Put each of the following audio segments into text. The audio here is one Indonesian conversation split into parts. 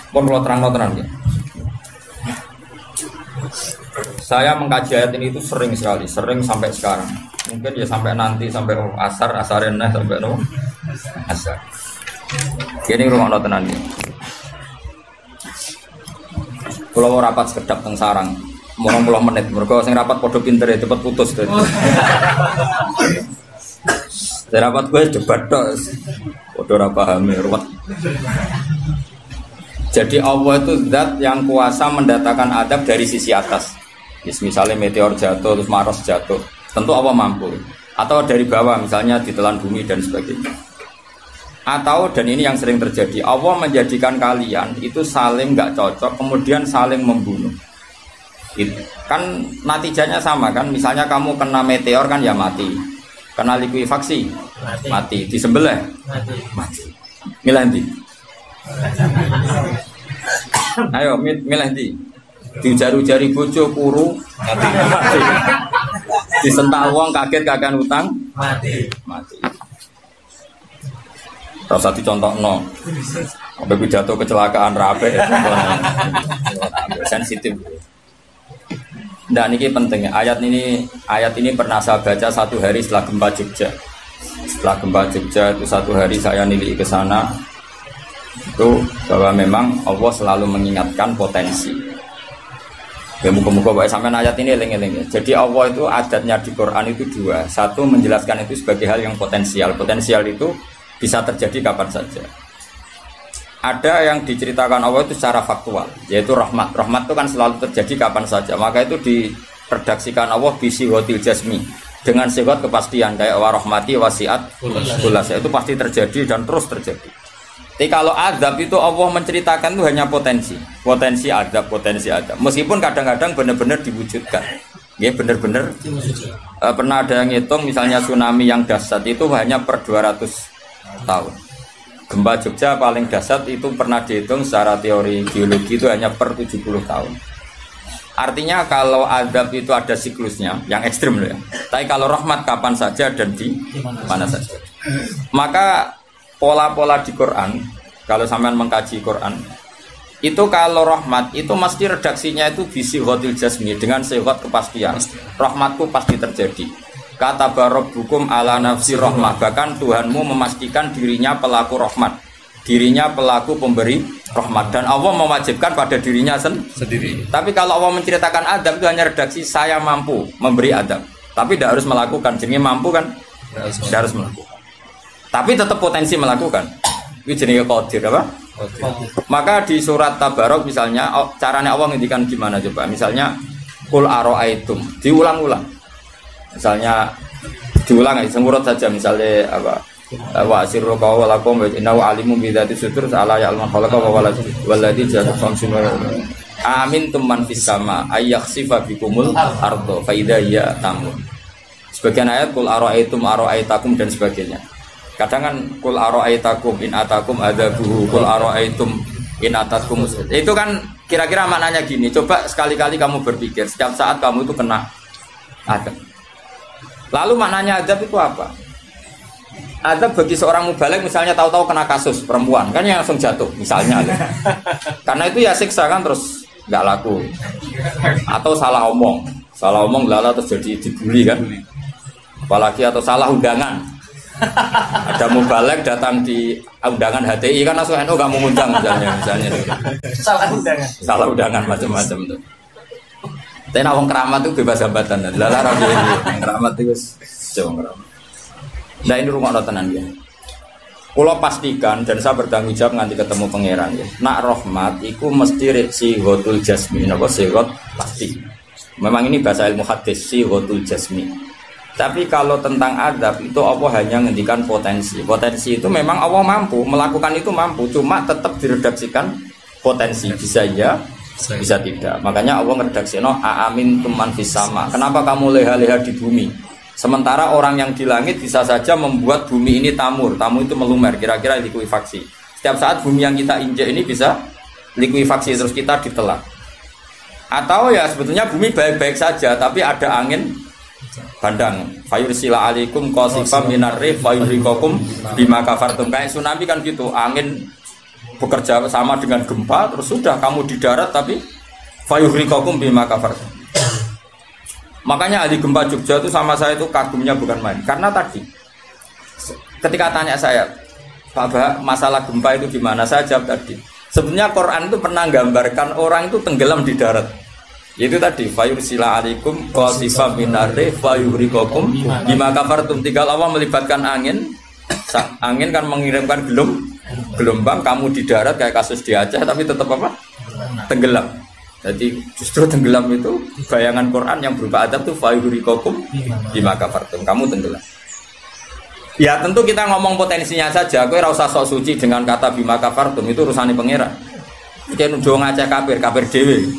Pun kalau terang ya. Saya mengkaji ayat ini itu sering sekali, sering sampai sekarang. Mungkin ya sampai nanti sampai asarin sampai asar. Ini rumah tenan ya. Kalau mau rapat sekedap teng sarang, mau 20 menit. Mereka sing rapat podo pinter ya cepet putus deh. Saya rapat gue debat dong, podo paham ya ruwet. Jadi Allah itu zat yang kuasa mendatangkan adab dari sisi atas. Misalnya meteor jatuh, terus Mars jatuh, tentu Allah mampu. Atau dari bawah, misalnya ditelan bumi dan sebagainya. Atau, dan ini yang sering terjadi, Allah menjadikan kalian itu saling nggak cocok, kemudian saling membunuh. Kan natijanya sama kan, misalnya kamu kena meteor kan ya mati, kena likuifaksi mati, disembelih mati. Milih nanti. Ayo milih di diujar-ujari bojo kuru mati. Disentak wong kaget kakan utang mati. Rasa dicontohno. Sampai pidato kecelakaan rape sensitif. Nah ini penting. Ayat ini pernah saya baca satu hari setelah gempa Jogja. Setelah gempa Jogja itu satu hari saya nilai ke sana. Itu bahwa memang Allah selalu mengingatkan potensi. Ya muka-muka baik sampai ayat ini eling-eling. Jadi Allah itu adatnya di Quran itu dua. Satu menjelaskan itu sebagai hal yang potensial. Potensial itu bisa terjadi kapan saja. Ada yang diceritakan Allah itu secara faktual, yaitu rahmat. Rahmat itu kan selalu terjadi kapan saja. Maka itu diredaksikan Allah bisihotil jasmi dengan sifat kepastian kayak warahmati wasiat kulas. Itu pasti terjadi dan terus terjadi. Tapi kalau azab itu Allah menceritakan itu hanya potensi azab. Meskipun kadang-kadang benar-benar diwujudkan. Ya benar-benar. Pernah ada yang ngitung misalnya tsunami yang dahsyat itu hanya per 200 tahun. Gempa Jogja paling dahsyat itu pernah dihitung secara teori geologi itu hanya per 70 tahun. Artinya kalau azab itu ada siklusnya yang ekstrim loh ya. Tapi kalau rahmat kapan saja dan di mana saja. Maka pola-pola di Quran, kalau sampean mengkaji Quran, itu kalau rahmat itu mesti redaksinya itu bisihotil jasmi dengan sifat kepastian. Rahmatku pasti terjadi. Kata barabbukum ala nafsi rahmah, bahkan Tuhanmu memastikan dirinya pelaku rahmat, dirinya pelaku pemberi rahmat, dan Allah mewajibkan pada dirinya sendiri. Tapi kalau Allah menceritakan adab itu hanya redaksi saya mampu memberi adab, tapi tidak harus melakukan. Jadi mampu kan tidak harus melakukan. Tapi tetap potensi melakukan. Itu jenis qadir apa? Maka di surat Tabarok misalnya caranya Allah ngendikan gimana coba? Misalnya qul ara'aitum, diulang-ulang. Misalnya diulang aja semurut saja misalnya apa? Wa sirru qawlakum wa innahu alimun bi dzati sudur ala ya'lamu khalaqa wa walladzi ja'ala samsun wa amintum man fis sama ayakhsifa bikumul ardo fa idza hiya tamun. Sebagian ayat qul ara'aitakum dan sebagainya. Kadang kan kul aro'aitakum in atakum adzabuhu kul aro'aitum in atakum. Itu kan kira-kira maknanya gini. Coba sekali-kali kamu berpikir setiap saat kamu itu kena adab. Lalu maknanya adab itu apa? Adab bagi seorang mubaligh misalnya tahu-tahu kena kasus perempuan kan yang langsung jatuh misalnya. Karena itu ya siksa kan terus nggak laku. Atau salah omong lala terus jadi dibully kan. Apalagi atau salah undangan. Ada mubaligh datang di undangan HTI kan langsung NU gak mau ngundang misalnya salah undangan macam-macam tuh. Tapi wong keramat itu bebas hambatan. Lala rabi keramat itu jauh keramat. Nah ini rumah tenan ya. Kalau pastikan dan saya bertanggung jawab nanti ketemu pangeran ya. Nak rahmat itu mesti sihotul jasmi, napa sihot pasti. Memang ini bahasa ilmu hadis sihotul jasmi. Tapi kalau tentang adab itu Allah hanya ngendikan potensi. Potensi itu memang Allah mampu melakukan itu mampu, cuma tetap diredaksikan potensi bisa ya, bisa tidak. Makanya Allah ngeredaksino aamin tuman fis sama. Kenapa kamu leha-leha di bumi? Sementara orang yang di langit bisa saja membuat bumi ini tamur. Tamu itu melumer, kira-kira likuifaksi. Setiap saat bumi yang kita injek ini bisa likuifaksi terus kita ditelan. Atau ya sebetulnya bumi baik-baik saja, tapi ada angin bandang fayursila alaikum qasifam minar rih fayurikakum bima kafartum. Kayak tsunami kan gitu, angin bekerja sama dengan gempa, terus sudah kamu di darat tapi fayuhrikakum bima kafartum. Makanya ahli gempa Jogja itu sama saya itu kagumnya bukan main. Karena tadi ketika tanya saya, Pak Bah, masalah gempa itu gimana? Saya jawab tadi. Sebenarnya Quran itu pernah gambarkan orang itu tenggelam di darat. Yaitu tadi fayursila alaikum qasifam minarri fayuhrikakum bima kafartum. Tinggal Allah melibatkan angin. Angin kan mengirimkan gelombang, kamu di darat kayak kasus di Aceh tapi tetap apa? Tenggelam. Jadi justru tenggelam itu bayangan Quran yang berupa adab itu fayuhrikakum bima kafartum. Kamu tenggelam. Ya tentu kita ngomong potensinya saja. Kowe ora usah sok suci dengan kata bima kafartum, itu urusannya pangeran. Iki nuduh ngaceh kafir dhewe.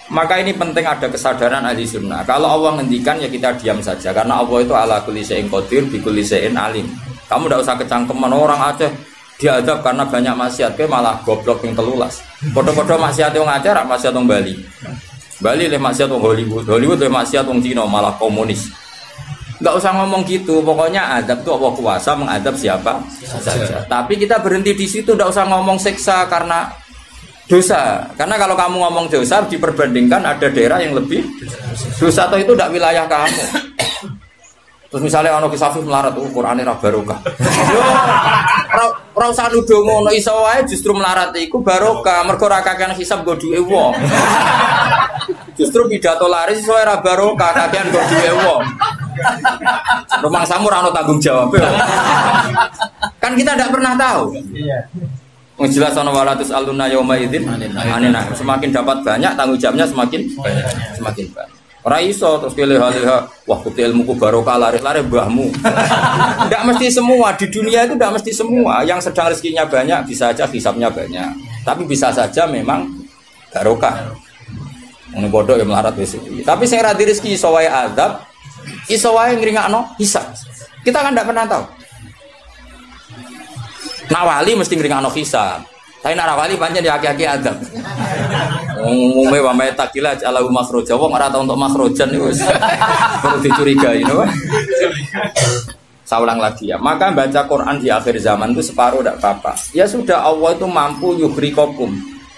Maka ini penting ada kesadaran ahli sunnah. Kalau Allah ngendikan ya kita diam saja karena Allah itu ala kulli syai'in qadir bi kulli syai'in alim. Kamu tidak usah kecangkeman orang Aceh diadab karena banyak maksiat, ke malah goblok yang telulas. Podo-podo maksiat yang Aceh, rak maksiat yang Bali. Bali leh maksiat yang Hollywood, Hollywood leh maksiat yang Cina malah komunis. Enggak usah ngomong gitu. Pokoknya adab itu Allah kuasa mengadab siapa saja. Tapi kita berhenti di situ, enggak usah ngomong siksa karena dosa. Karena kalau kamu ngomong dosa diperbandingkan ada daerah yang lebih dosa atau itu tidak wilayah kamu. Terus misalnya ono kisafih melarat, Qur'ane ra barokah. Yo ora usah nuduh ngono, iso wae justru melarat iku barokah, mergo ra kakean hisab nggo duwe wong. Justru pidato laris iso ora barokah, kakean nggo duwe wong. Rumah samu ora ono tanggung jawab. Kan kita tidak pernah tahu. Iya. Wong jelas ana walatus aluna yauma idzin anina. Semakin dapat banyak tanggung jawabnya semakin banyak. Ora iso terus leha-leha wah bukti ilmuku barokah lari-lari mbahmu. Tidak mesti semua di dunia itu tidak mesti semua. Yang sedang rezekinya banyak bisa aja hisabnya banyak. Tapi bisa saja memang barokah. Wong bodoh ya melarat wis. Tapi sing ra di rezeki iso wae azab, iso wae ngringakno hisab. Kita kan tidak pernah tahu. Nak wali mesti ngringakno hisab. Tapi nak wali pancen di aki-aki azab. Umume wa may takila ala makhraja wong ora tau untuk makhrajan niku wis perlu dicurigai no. Saya ulang lagi ya. Maka baca Quran di akhir zaman itu separuh tidak apa-apa. Ya sudah Allah itu mampu yuhrikokum.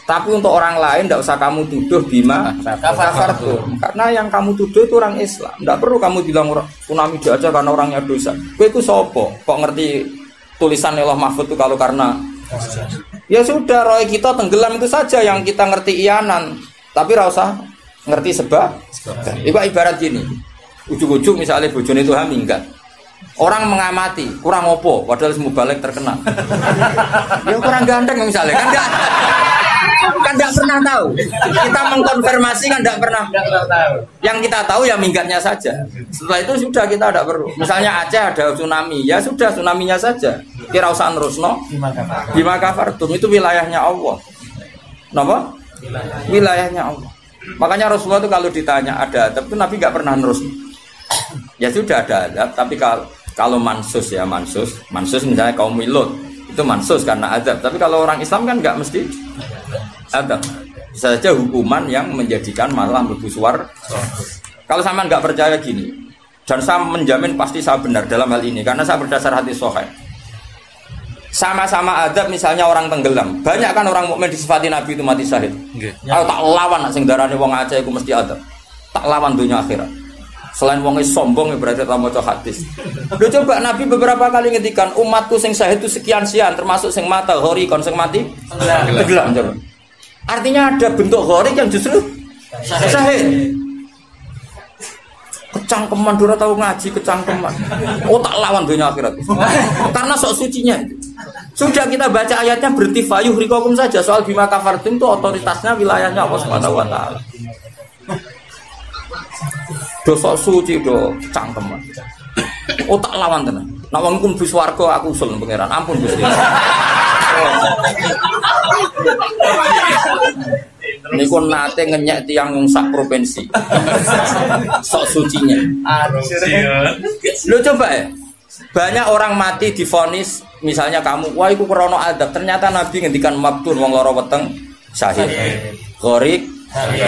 Tapi untuk orang lain tidak usah kamu tuduh bima kafartum. Karena yang kamu tuduh itu orang Islam. Tidak perlu kamu bilang tsunami aja karena orangnya dosa. Kowe itu sopo? Kok ngerti tulisan Allah Mahfud itu kalau karena ya sudah, roy kita tenggelam itu saja yang kita ngerti iyanan, tapi rasa ngerti sebab. Itu ibarat gini, ujung-ujung misalnya bojone itu minggat, orang mengamati kurang opo, padahal semua balik terkenal. Ya kurang ganteng misalnya, kan tidak pernah tahu. Kita mengkonfirmasi kan tidak pernah tahu. Yang kita tahu ya minggatnya saja. Setelah itu sudah kita tidak perlu. Misalnya Aceh ada tsunami, ya sudah tsunaminya saja. Kira usah nerusno. Bima kafartum itu wilayahnya Allah. Napa? Wilayahnya Allah. Makanya Rasulullah itu kalau ditanya ada adab itu Nabi nggak pernah nerus. Ya sudah ada adab, tapi kalau mansus ya mansus misalnya kaum Lut itu mansus karena adab. Tapi kalau orang Islam kan nggak mesti adab. Bisa saja hukuman yang menjadikan malah mlebu swarga. Kalau sama nggak percaya gini, dan saya menjamin pasti saya benar dalam hal ini karena saya berdasar hadis sahih. Sama-sama adab misalnya orang tenggelam. Banyak kan orang mukmin disifati Nabi itu mati syahid. Kalau tak lawan nak sing darane wong Aceh iku mesti adab. Tak lawan dunia akhirat. Selain wong sombong berarti tak maca hadis. Lho coba Nabi beberapa kali ngendikan umatku sing syahid itu sekian-sekian termasuk sing mata hori kon sing mati tenggelam coba. Artinya ada bentuk hori yang justru syahid. Kecangkeman dora tahu ngaji kecangkeman. Oh tak lawan dunia akhirat. Karena sok sucinya. Sudah kita baca ayatnya berhenti fayuhrikakum saja. Soal bima kafartum itu otoritasnya wilayahnya Allah Subhanahu wa taala. Do sok suci do cangkeman. Oh tak lawan tenan. Nek wong iku mlebu swarga aku usul pangeran. Ampun Gusti. Niku nate ngenyek tiang sak provinsi. Sok sucinya. Lo coba ya. Banyak orang mati divonis misalnya kamu, wah iku krana adab. Ternyata Nabi ngendikan maktun wong lara weteng syahid. Gharik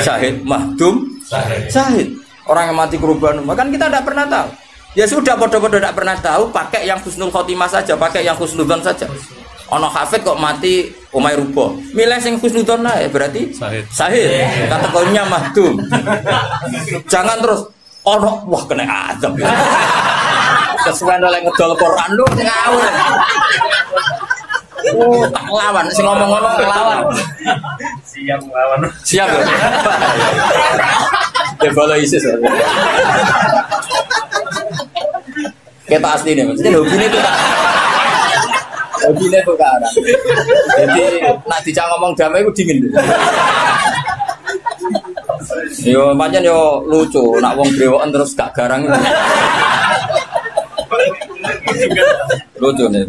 syahid, mahdum syahid. Orang yang mati korban, kan kita tidak pernah tahu. Ya sudah, bodoh-bodoh tidak pernah tahu, pakai yang husnul khotimah saja, pakai yang husnudzon saja. Ono hafid kok mati omahe rubuh. Milih sing husnudzon ae berarti sahih. Kategorinya mahdum. Jangan terus ono wah kena azab. Kesuwen oleh ngedol Quran lu ngawur. Oh, tak lawan sing ngomong ngono lawan. Siap lawan. Siap ya. Debolo ISIS. Kita asli nih, maksudnya hobinya itu kan. Hobinya itu kan. Jadi nak dijak ngomong damai itu dingin. Yo pancen yo lucu, nak wong brewoken terus gak garang. Lucu nih,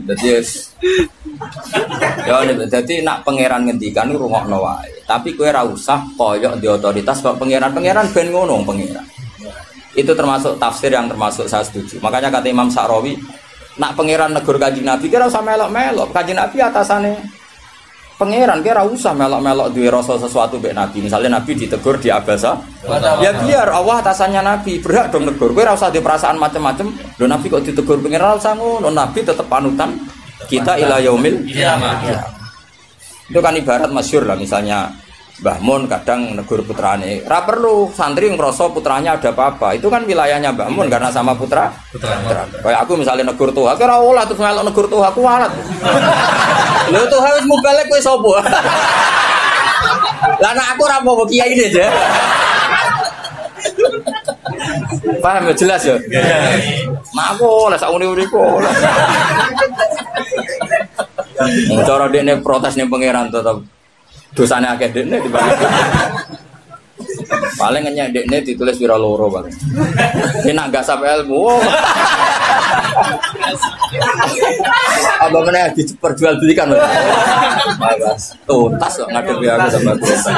jadi nak pangeran ngendikan rungokno wae. Tapi kowe ora usah koyok di otoritas kok pangeran ben ngono pangeran. Itu termasuk tafsir yang termasuk saya setuju. Makanya kata Imam Sa'rawi, nak pangeran negur Kanjeng Nabi kira usah melok-melok. Kanjeng Nabi atasane pangeran kira usah melok-melok duwe rasa sesuatu mbek Nabi. Misalnya Nabi ditegur di abasa, ya biar Allah atasannya Nabi, berhak dong negur. Kowe ora usah di perasaan macam-macam. Lho Nabi kok ditegur pangeran ora usah ngono. Nabi tetep panutan kita ila yaumil kiamah. Itu kan ibarat masyhur lah, misalnya Mbah Mun kadang negur putrane, ora perlu santri ngerasa putranya ada apa-apa. Itu kan wilayahnya Mbah Mun karena sama putra. Kayak aku misalnya negur Tuhan, kira olah terus melok negur Tuhan, aku walat. Lho Tuhan wis mubalek kowe sapa? Lah nek aku ora apa kiai ini aja. Paham ya jelas ya? Mak aku lah sak uni-uniku. Cara dene protes ning pangeran tetep dosane akeh dekne dibanding. Paling ngenyek dekne ditulis pira loro paling. Yen nak gak sampe ilmu. Apa meneh diperjualbelikan. Bagus. Tuntas kok ngadepi aku sama dosa.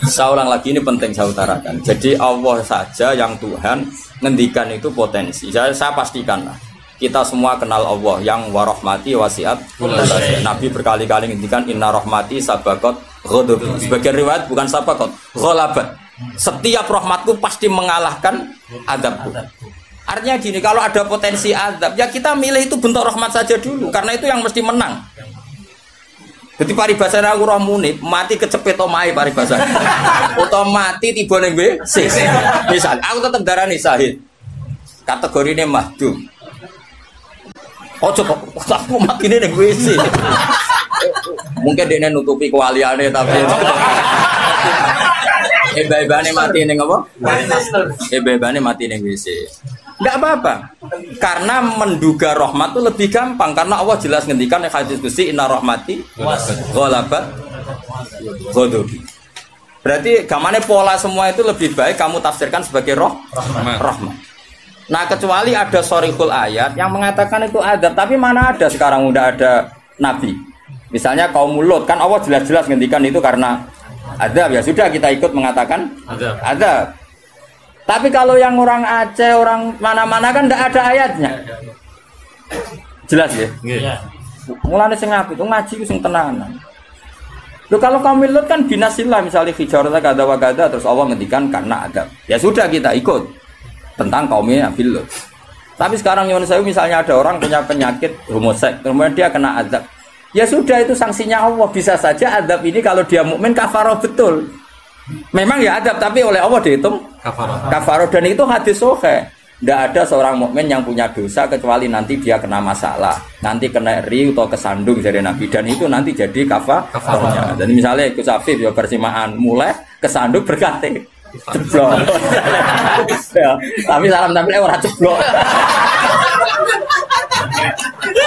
Saya ulang lagi, ini penting saya utarakan. Jadi Allah saja yang Tuhan ngendikan itu potensi. Saya pastikan lah. Kita semua kenal Allah yang warahmati wasiat. Nabi berkali-kali ngendikan inna rahmati sabaqat ghadab. Sebagian riwayat bukan sabaqat, ghalabat. Setiap rahmatku pasti mengalahkan azabku. Artinya gini, kalau ada potensi azab, ya kita milih itu bentuk rahmat saja dulu, karena itu yang mesti menang. Jadi paribasane aku roh munib, mati kecepet omahe paribasane. Utawa mati tiba ning WC. Misal aku tetep darani syahid. Kategorine mahdum. Ojo kok aku makine ning WC. Mungkin dene nutupi kewaliane tapi hebane mati ning apa? Hebane mati ning WC. Enggak apa-apa. Karena menduga rahmat itu lebih gampang karena Allah jelas ngendikan di hadis qudsi inna rahmati ghalabat ghadabi. Berarti gamane pola semua itu lebih baik kamu tafsirkan sebagai rahmat. Nah, kecuali ada sharihul ayat yang mengatakan itu adab, tapi mana ada sekarang udah ada nabi. Misalnya kaum Lut kan Allah jelas-jelas ngendikan itu karena adab, ya sudah kita ikut mengatakan adab. Tapi kalau yang orang Aceh, orang mana-mana kan tidak ada ayatnya. Jelas ya? Iya. Mulane sing apik itu ngaji sing tenanan. Loh kalau kaum Lut kan binasillah misalnya hijarata kada wa kada terus Allah ngendikan karena adab. Ya sudah kita ikut tentang kaumnya Nabi Lut. Tapi sekarang Yunus saya misalnya ada orang punya penyakit homoseks, kemudian dia kena azab. Ya sudah itu sanksinya Allah. Bisa saja azab ini kalau dia mukmin kafarah betul. Memang ya adab tapi oleh Allah dihitung kafarah dan itu hadis sahih. Tidak ada seorang mukmin yang punya dosa kecuali nanti dia kena masalah, nanti kena riu atau kesandung dari Nabi dan itu nanti jadi kafarahnya. Dan misalnya Gus Afif ya persimaan mulai kesandung berkati ceblok. Ya, tapi salam tampil orang ceblok.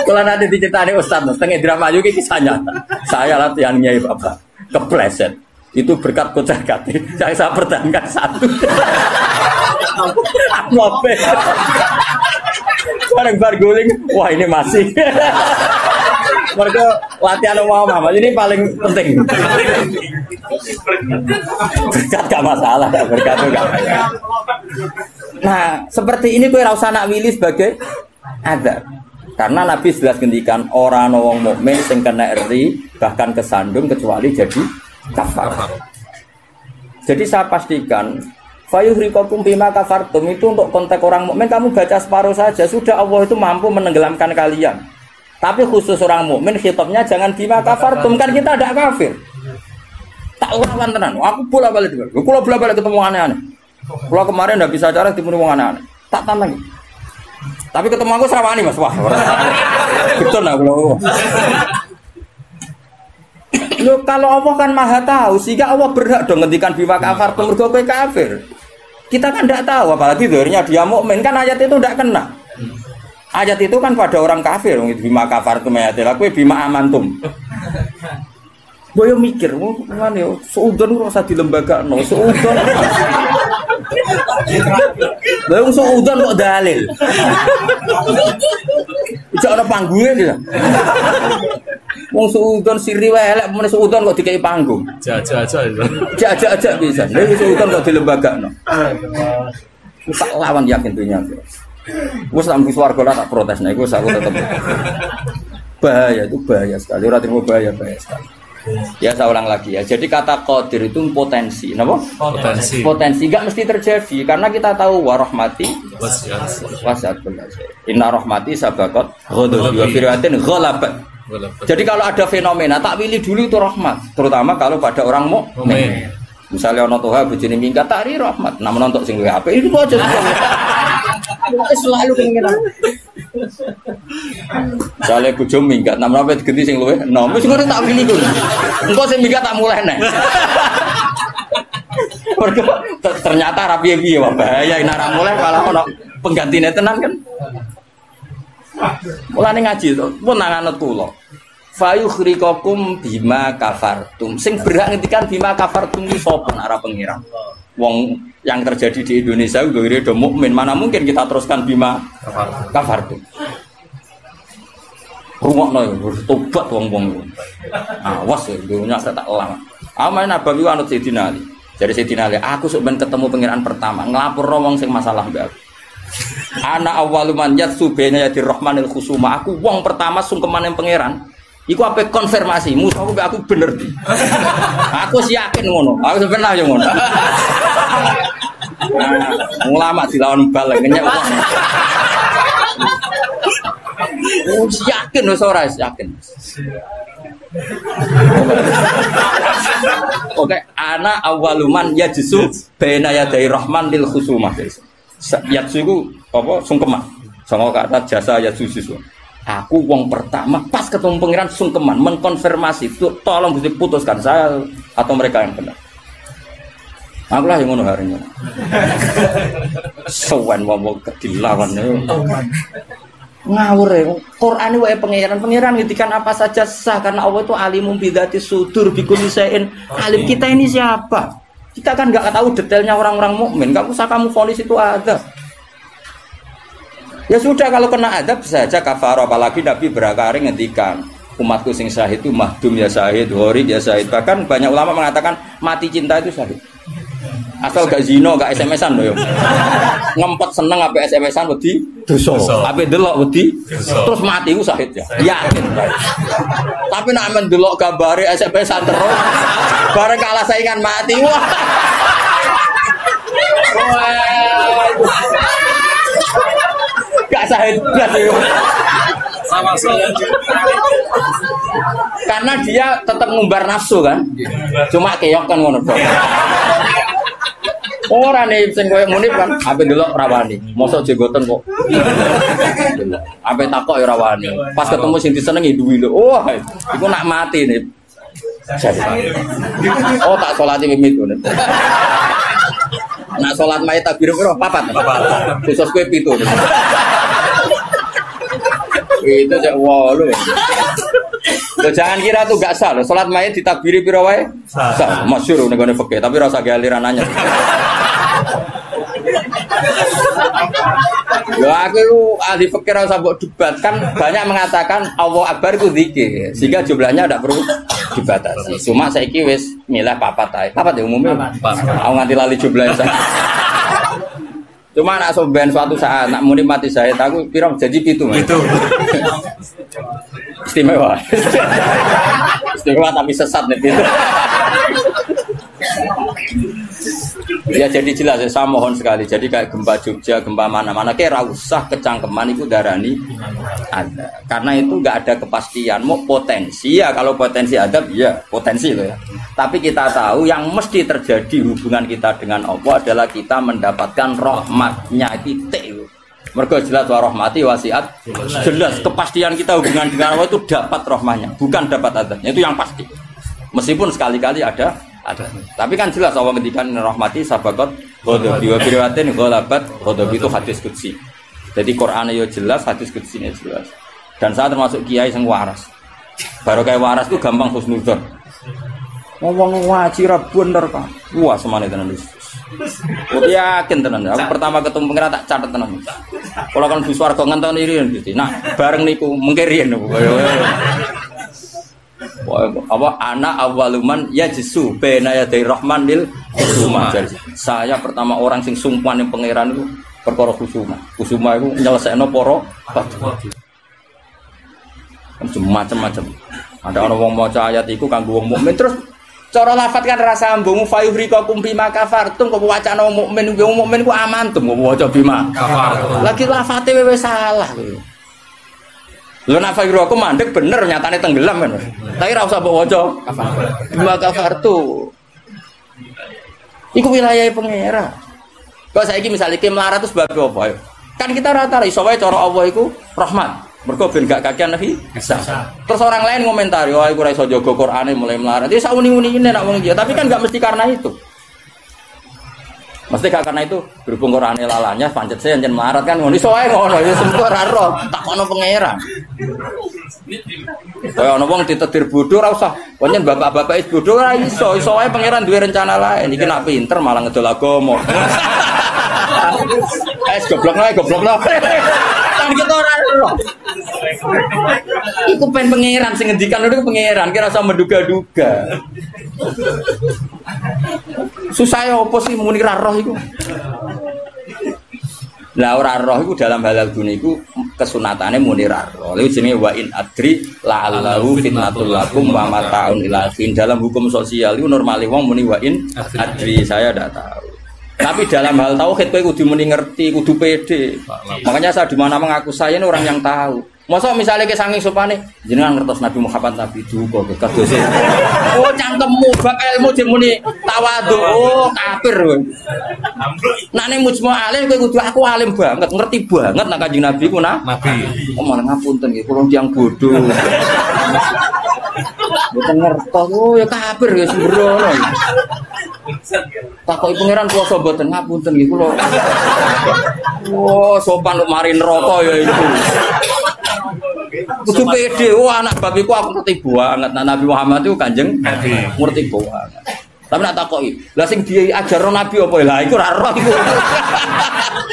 Kalau nanti diceritani Ustaz, setengah drama juga kisahnya. Saya latihan Nyai Bapak kepleset. Itu berkat kocak kati yang saya pertahankan satu. Aku apa? Bareng guling, wah ini masih. Mereka latihan mama, ini paling penting. Berkat gak masalah, berkat juga. Nah, seperti ini gue rasa nak willy sebagai ada. Karena Nabi jelas ngendikan orang wong mukmin sing kena eri bahkan kesandung kecuali jadi kafar. Jadi saya pastikan fayuhriqakum bima kafartum itu untuk konteks orang mukmin kamu baca separuh saja sudah Allah itu mampu menenggelamkan kalian. Tapi khusus orang mukmin khitabnya jangan bima kafartum, kan kita tidak kafir. Tak lawan tenan. Aku bolak-balik juga. Kalau bolak-balik ketemu aneh-aneh. Kalau kemarin tidak bisa cara ketemu wong aneh-aneh. Tak tantang. Tapi ketemu aku serawani Mas. Wah. Betul lah kalau. Loh, kalau Allah kan maha tahu, sehingga Allah berhak dong ngendikan bima kafartum mergo kowe kafir. Kita kan tidak tahu, apalagi zahirnya dia mukmin, kan ayat itu tidak kena. Ayat itu kan pada orang kafir, bima kafartum ayatil, kowe bima amantum. Boyo mikir, ngene yo, seudon ora usah dilembagakno, seudon. Lha wong seudon kok dalil. Ijak ana panggunge lho. Wong seudon siri wae elek men seudon kok dikai panggung. Jajak-jajak itu. Jajak-jajak bisa. Lha seudon kok dilembagakno. Tak lawan yakin dunia. Wes lampu swarga lah tak protes nek wis aku tetep. Bahaya itu bahaya sekali. Ora terima bahaya sekali. Ya saya ulang lagi ya. Jadi kata qadir itu potensi, napa? Potensi. Potensi enggak mesti terjadi karena kita tahu warahmati wasiat kulli. Inna rahmati sabaqat ghadabi wa firyatin ghalabat. Jadi kalau ada fenomena tak pilih dulu itu rahmat, terutama kalau pada orang mukmin. Misalnya ono toha bojone minggat tari rahmat, namun untuk sing luwih apik itu aja. Selalu pengen. Misalnya bojo minggat, namun apa digenti sing luwih, no wis ngono tak pilih kuwi. Engko sing minggat tak mulai neh. Ternyata ra piye-piye wae bahaya nek ra mulai malah ono penggantine tenan kan. Mulane ngaji to, pun nang anut kula. Fayukhrikakum bima kafartum. Sing berhak ngendikan bima kafartum iki sapa nek ora pengiran. Wong yang terjadi di Indonesia udah do mukmin, mana mungkin kita teruskan bima kafartum. Rungokno yo tobat wong-wong. Awas yo dunya tak elang. Amae Nabawi anut Sayyidina Ali. Jadi Sayyidina Ali, aku sok ben ketemu pengiran pertama, nglapurno wong sing masalah mbak aku. Ana awwaluman yatsu baina yadir rahmanil khusuma. Aku wong pertama sungkeman yang pangeran. Iku apa konfirmasi, musuhku aku bener di. Aku sih yakin ngono. Aku sebenarnya ngono. Ulama dilawan bal ngenyek wong. Yakin wis ora yakin. Oke, ana awaluman yajsu baina yadir rahmanil khusuma. Yatsu itu apa sungkeman sama kata jasa yatsu siswa. Aku wong pertama pas ketemu pangeran sungkeman mengkonfirmasi itu tolong diputuskan saya atau mereka yang benar. Aku lah yang ngono harinya. Sowan wong dilawan ngawur ya. Quran wae pangeran ngendikan apa saja sah karena Allah itu alimum bidzati sudur bikulli syai'in. Alim kita ini siapa? Kita kan nggak tahu detailnya orang-orang mukmin. Nggak usah kamu vonis itu ada. Ya sudah kalau kena adab saja kafar. Apalagi Nabi berakari ngendikan umatku sing syahid itu mahdum ya syahid, horik ya syahid. Bahkan banyak ulama mengatakan mati cinta itu syahid. Asal gak zino, gak SMS-an loh. Ngempet seneng apa SMS-an wedi dosa. Apa delok wedi terus mati ku syahid ya. Yakin. Tapi nek men delok gambare SMS-an terus bareng kalah saingan mati wah. Gak syahid blas yo. Sama saja. Karena dia tetap ngumbar nafsu kan. Cuma keok kan ngono tok. Ora nih sing koyo munib kan, ape ndelok rawani. Mosok jenggoten kok. Ape takok ya rawani. Pas ketemu sing disenengi duwi lho. Wah, iku nak mati nih. Oh, tak salati mimit ngono. Nak salat mayit takbir piro? 4. Khusus kowe 7. Itu jak 8. Loh, jangan kira tuh gak sah loh. Salat mayit ditakbiri piro wae? Sah. Masyhur ning gone fikih, tapi rasa galiran anyar. Loh aku ahli fikih ora usah mbok debat kan banyak mengatakan Allahu Akbar itu zikir. Sehingga jumlahnya tidak perlu dibatasi. Cuma saiki wis milih 4 ae. 4 ya umumnya. Aku nganti lali jumlahnya. Cuma nak soben suatu saat nak muni mati saya aku piro jadi 7. Itu. Istimewa. Istimewa tapi sesat nih itu. Ya jadi jelas ya, saya mohon sekali. Jadi kayak gempa Jogja, gempa mana-mana, kayak usah kecangkeman itu darani ada. Karena itu nggak ada kepastian. Mau potensi ya, kalau potensi ada, ya potensi loh ya. Tapi kita tahu yang mesti terjadi hubungan kita dengan Allah adalah kita mendapatkan rahmatnya titik. Mergo jelas wa rahmati wasiat. Jelas kepastian kita hubungan dengan Allah itu dapat rahmatnya, bukan dapat adanya. Itu yang pasti. Meskipun sekali-kali ada. Tapi kan jelas Allah ketika rahmati sabaqat ghadabi wa biriwatin ghalabat ghadabi itu hadis qudsi. Jadi Quran ya jelas, hadis qudsi ini jelas. Dan saya termasuk kiai sing waras. Baru kayak waras itu gampang husnudzon. Ngomong ngaji ra bener kan. Wah semane tenan wis. Yakin tenan. Aku pertama ketemu pengira tak catet tenan. Kalau kan Bu Swarga ngenteni riyen gitu. Nah, bareng niku mengke riyen. Apa anak awaluman yajsu bena yadai rahman lil khusuma. Saya pertama orang sing sungkan yang pangeran itu perkara khusuma. Khusuma itu nyelesaikno para macam-macam. Ada orang wong maca ayat iku kanggo wong mukmin terus cara lafat kan rasa ambung fayuhrikakum bima kafartum kok wacana wong mukmin ku amantum kok waca bima kafartum. Lagi lafate wis salah kuwi. Lho nek fayru aku mandek bener nyatane tenggelam kan. Tapi ora usah mbok waca. Bima kafartu. Iku wilayah pangeran. Kok saiki misale iki melarat terus sebab apa? Kan kita rata iso wae cara Allah iku rahmat. Mergo ben gak kakean nabi bisa. Terus orang lain komentari, "Wah, iku ora iso jaga Qur'ane mulai melarat." Ya sauni-unine nek wong iki, tapi kan gak mesti karena itu. Mesti gak karena itu berhubung Qur'ane lalanya pancet saya njen melarat kan ngono iso wae ngono ya sempo ora roh tak ono pangeran. Kaya ono wong ditetir bodho ora usah. Pancen bapak-bapak is bodho ora iso wae pangeran duwe rencana lain. Iki nak pinter malah ngedol agama. Goblok. Kan kita ora roh. Iku pen pangeran sing ngendikan itu pangeran kira usah menduga-duga. Susah ya apa sih muni ra roh iku. Lah ora roh iku dalam halal dunia iku kesunatane muni ra roh. Lha jenenge wa in adri la'allahu fitnatul lakum wa mata'un ilahin. Dalam hukum sosial itu normale wong muni wa in adri saya ndak tahu. Tapi dalam hal tauhid kowe kudu muni ngerti, kudu pede. Makanya saya di mana mengaku saya ini orang yang tahu. Masa misalnya ke sanging sopane jenengan ngertos Nabi Muhammad Nabi duka kados. Oh cangkemmu bab ilmu dimuni tawadhu. Oh kafir kowe. Nek ning mujma alim kowe kudu aku alim banget, ngerti banget nek Kanjeng Nabi ku Nabi. Oh malah ngapunten nggih kula tiyang bodho. Mboten ngertos. Oh ya kafir ya sembrono. Takoki pangeran puasa mboten ngapunten nggih kula. Oh sopan kok mari neraka ya itu. Kudu pede, anak babiku aku ngerti banget. Nah, Nabi Muhammad itu Kanjeng Nabi ngerti banget. Tapi nak takoki, lah sing diajarno Nabi apa lah iku ora roh iku.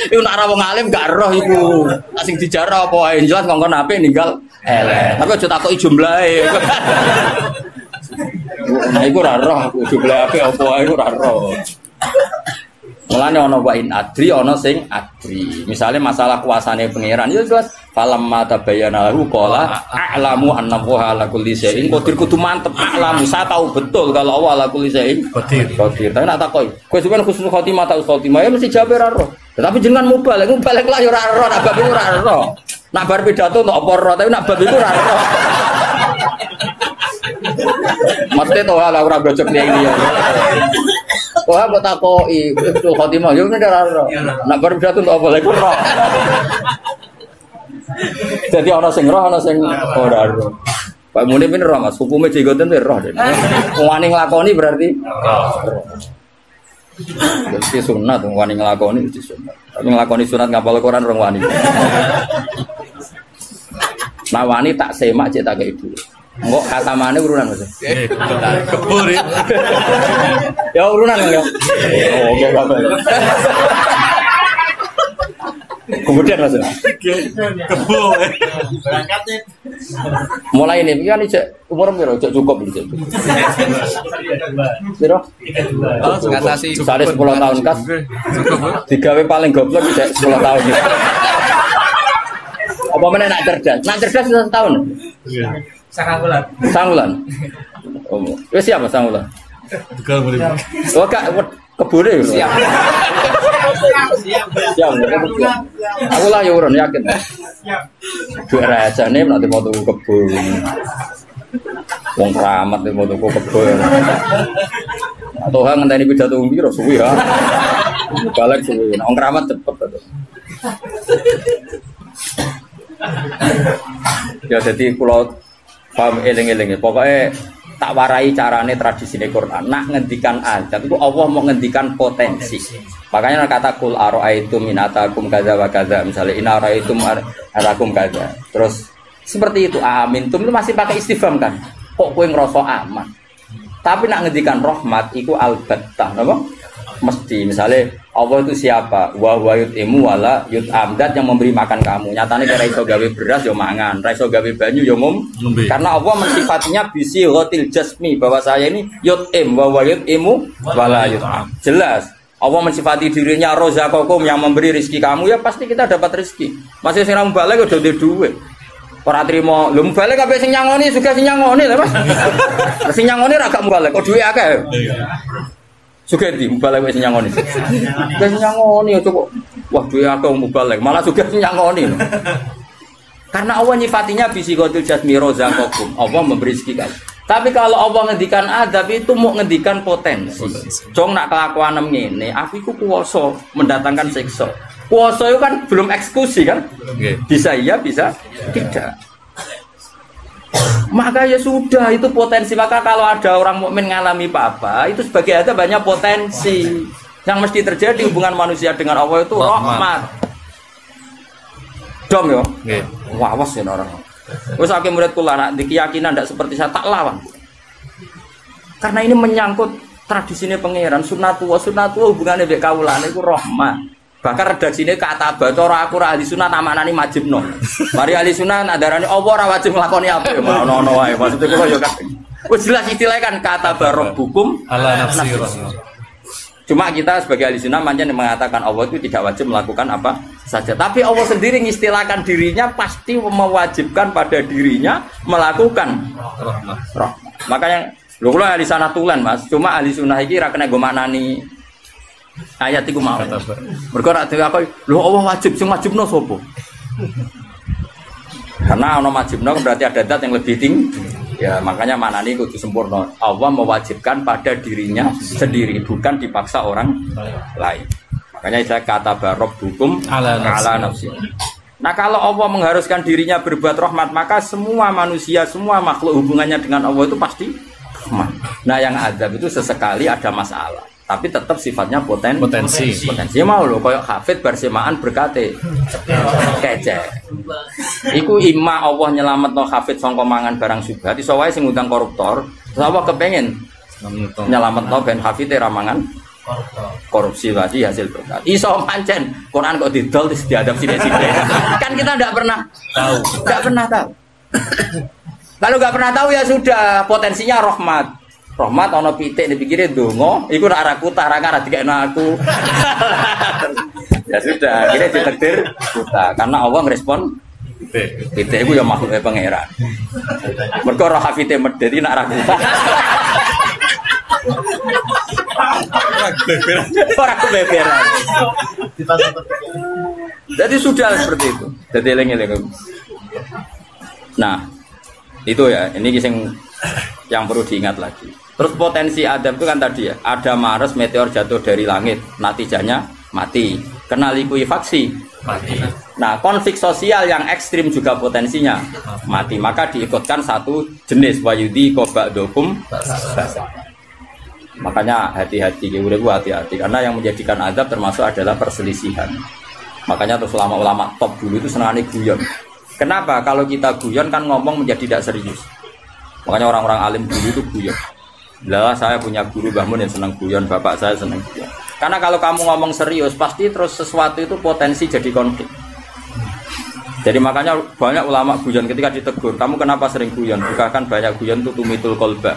Iku nak ora wong alim gak roh iku. Lah sing dijarah apa ae jelas ngongkon Nabi ninggal elek. Tapi aja takoki jumlahe. Nah iku ora roh, jumlahe apa ae iku ora roh. Mulane ana wa in adri ana sing adri. Misale masalah kuasane pangeran ya jelas falam mata bayana lahu qala a'lamu anna wa ala kulli syai'in qadir kudu mantep a'lamu saya tahu betul kalau Allah ala kulli syai'in qadir. Tapi nak takoki kowe sampeyan husnul khotimah ta khotimah ya mesti jawab ora roh. Tapi jenengan mubalek lah ya ora roh, nak bab iku ora roh. Nak bar pidato untuk apa roh, tapi nak bab iku ora roh. Mesti to ala ora bocok ini ya. Wah, mbok takoki husnul khotimah yo nek ora roh. Nak bar pidato untuk apa lek roh. Jadi ana sing roh ana sing ora roh. Pak Munib ini roh Mas, hukume jenggoten roh. Wani nglakoni berarti roh. Jadi sunat wani nglakoni itu sunat. Tapi nglakoni sunat ngapal Quran rong wani. Nah wani tak semak cek tak ibu. Engko katamane urunan Mas. Kebur ya. Ya urunan ya. Oh oke kabeh. Kemudian Mas. Kebur. Mulai ini kan cek umur piro cek cukup iki. Piro? Ngatasi 10 tahun kas. Digawe paling goblok cek 10 tahun. Apa meneh nak cerdas? Nak cerdas 1 tahun. Iya. Sangulan. Oh. Wis siapa sangulan? Tegal mulai. Oh, Kak, Kebune lho. Siap. Siap. Aku lah ya urun yakin. Siap. Duit rajane nek mau tuku kebun. Wong keramat mau tuku kebun. Atau ngenteni pidato piro suwi ya. Balik suwi. Wong keramat cepet to. Ya jadi kula paham eling-eling. Pokoknya tak warai carane tradisi Quran. Nak ngendikan azab itu Allah mau ngendikan potensi. Makanya kata kul ara'aitum min atakum kadza wa kadza misalnya in ara'aitum atakum kadza. Terus seperti itu amintum itu masih pakai istifham kan. Kok kowe ngrasa aman. Tapi nak ngendikan rahmat iku albattah napa? Mesti misalnya Allah itu siapa? Wa yut'imu wala yut'am, dat yang memberi makan kamu. Nyatane kira iso gawe beras yo mangan, ra iso gawe banyu yo ngombe. Karena Allah mensifatinya bisi ghatil jasmi bahwa saya ini yut'im wa yut'imu wala yut'am. Jelas. Allah mensifati dirinya rozaqakum yang memberi rezeki kamu ya pasti kita dapat rezeki. Masih sing ra mbalik udah duwe. Ora trimo, lho mbalik kabeh sing nyangoni juga sing nyangoni lho Mas. Sing nyangoni ra gak mbalik, kok duwe akeh. Juga di mubalek wis nyangoni. Wis nyangoni coba. Wah, duwe akeh mubalek, malah juga nyangoni. Karena Allah nyifatinya bisikhatil jasmi rozaqakum. Allah memberi rezeki kamu. Tapi kalau Allah ngendikan adab itu mau ngendikan potensi. Jong nak kelakuan ngene, aku iku kuwasa mendatangkan siksa. Kuwasa itu kan belum eksekusi kan? Bisa iya, bisa tidak. Maka ya sudah itu potensi. Maka kalau ada orang mukmin ngalami apa itu sebagai ada banyak potensi yang mesti terjadi hubungan manusia dengan Allah itu rahmat. Dom yo. Wawas ya orang. Wes akeh murid kula nak di keyakinan ndak seperti saya tak lawan. Karena ini menyangkut tradisine pangeran sunnatullah hubungannya mbek kawulane iku rahmat. Bahkan redaksine kata cara aku ra ahli sunah namaknani majibno. Mari ahli sunah nadarani apa ora wajib nglakoni apa ya ono wae. Maksudnya kula yo kan. Wis jelas istilahnya kan kata barabbukum ala nafsi. Cuma kita sebagai ahli sunnah manjen mengatakan Allah itu tidak wajib melakukan apa saja. Tapi Allah sendiri mengistilahkan dirinya pasti mewajibkan pada dirinya melakukan rahmat. Makanya lho kula ahli sanah tulen Mas. Cuma ahli sunnah iki ra kena go maknani ayat iku mau. Mergo nek dhewe aku lho Allah wajib sing wajibno sapa? Karena ana wajibno berarti ada zat yang lebih tinggi. Ya makanya maknane kudu sempurna. Allah mewajibkan pada dirinya sendiri bukan dipaksa orang lain. Makanya saya kata barabbukum ala nafsi. Nah kalau Allah mengharuskan dirinya berbuat rahmat maka semua manusia, semua makhluk hubungannya dengan Allah itu pasti rahmat. Nah yang azab itu sesekali ada masalah. Tapi tetap sifatnya potensi mau loh koyok hafid bersemaan berkate kece iku imma Allah nyelametno hafid sangka mangan barang syubhat iso wae sing ngundang koruptor terus Allah kepengen nyelametno ben hafid ra mangan korupsi tadi hasil berkat iso pancen Quran kok didol terus diadab sithik-sithik kan kita ndak pernah tahu kalau nggak pernah tahu ya sudah potensinya rahmat ana pitik dipikire donga iku nek arah kutah ra dikekno aku. Ya sudah, akhirnya ditakdir buta karena Allah ngerespon pitik iku ya makhluke pangeran. Mergo roh hafite medheti nek arah kutah. Ora kebeberan. Jadi sudah seperti itu. Jadi eling-eling. Nah, itu ya, ini yang perlu diingat lagi. Terus potensi adab itu kan tadi ya, ada Mars meteor jatuh dari langit, natijanya mati. Kena likuifaksi, mati. Nah, konflik sosial yang ekstrim juga potensinya mati. Maka diikutkan satu jenis wayudi kobadokum. Makanya hati-hati, hati-hati karena yang menjadikan adab termasuk adalah perselisihan. Makanya terus ulama-ulama top dulu itu senangnya guyon. Kenapa? Kalau kita guyon kan ngomong menjadi tidak serius. Makanya orang-orang alim dulu itu guyon. Lah saya punya guru Mbah Mun yang senang guyon, bapak saya senang guyon. Karena kalau kamu ngomong serius pasti terus sesuatu itu potensi jadi konflik. Jadi makanya banyak ulama guyon ketika ditegur, kamu kenapa sering guyon? Bukan banyak guyon itu tumitul kolba.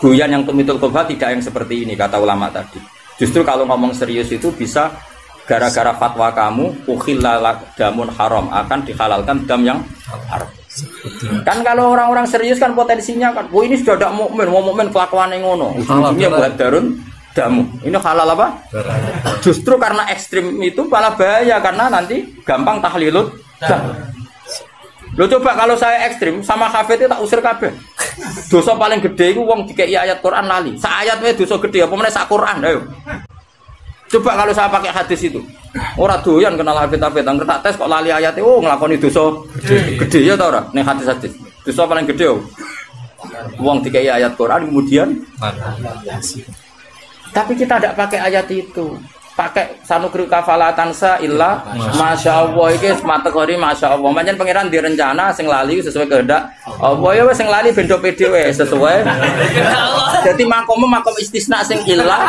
Guyon yang tumitul kolba tidak yang seperti ini kata ulama tadi. Justru kalau ngomong serius itu bisa gara-gara fatwa kamu ukhillalak damun haram akan dihalalkan dam yang haram. Kan kalau orang-orang serius kan potensinya kan, ini sudah tidak mukmin, mau mukmin kelakuan yang ngono. Ujungnya buat darun damu. Ini halal apa? Justru karena ekstrim itu malah bahaya karena nanti gampang tahlilut. Lo coba kalau saya ekstrim sama hafid itu tak usir kabeh. Dosa paling gede itu wong dikei ayat Quran lali. Sa ayat wae dosa gede apa meneh sak Quran ayo. Coba kalau saya pakai hadis itu. Ora doyan kenal hafid-hafid, nang tak tes kok lali ayat oh nglakoni dosa gede ya ta ora? Ning hadis-hadis. Dosa paling gede oh. Wong dikei ayat Quran kemudian tapi kita tidak pakai ayat itu, pakai sanukri kafalatansa illa masya Allah ini materi masya Allah. Macam pangeran direncana sing lali sesuai kehendak Allah ya sing lali bendo PDW sesuai. Jadi makom istisna sing illa.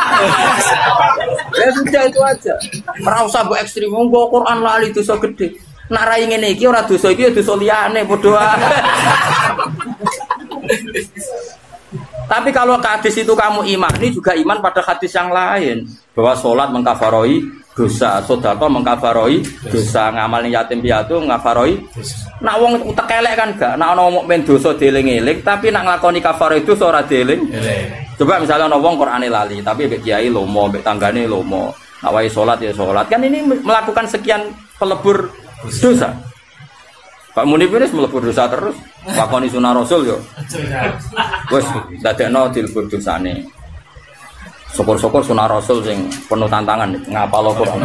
Ya sudah itu aja. Ora usah mbok ekstrem nggo Quran lali dosa gede. Nak rai ngene iki ora dosa iki ya dosa liyane padha. Tapi kalau hadis itu kamu imani juga iman pada hadis yang lain bahwa sholat mengkafaroi dosa, sedekah mengkafaroi dosa, ngamalin yatim piatu mengkafaroi. Nak wong utek elek kan gak, nak ana mukmin dosa dieling-eling tapi nak nglakoni kafaroi dosa ora dieling. Coba misalnya ana wong Qur'ane lali tapi mbek kiai lomo, mbek tanggane lomo. Nak wae sholat ya sholat. Kan ini melakukan sekian pelebur dosa. Pak Munif ini melebur dosa terus, lakoni sunah Rasul yo. Wes dadekno dilebur dosane. Syukur-syukur sunah Rasul sing penuh tantangan ngapal Quran.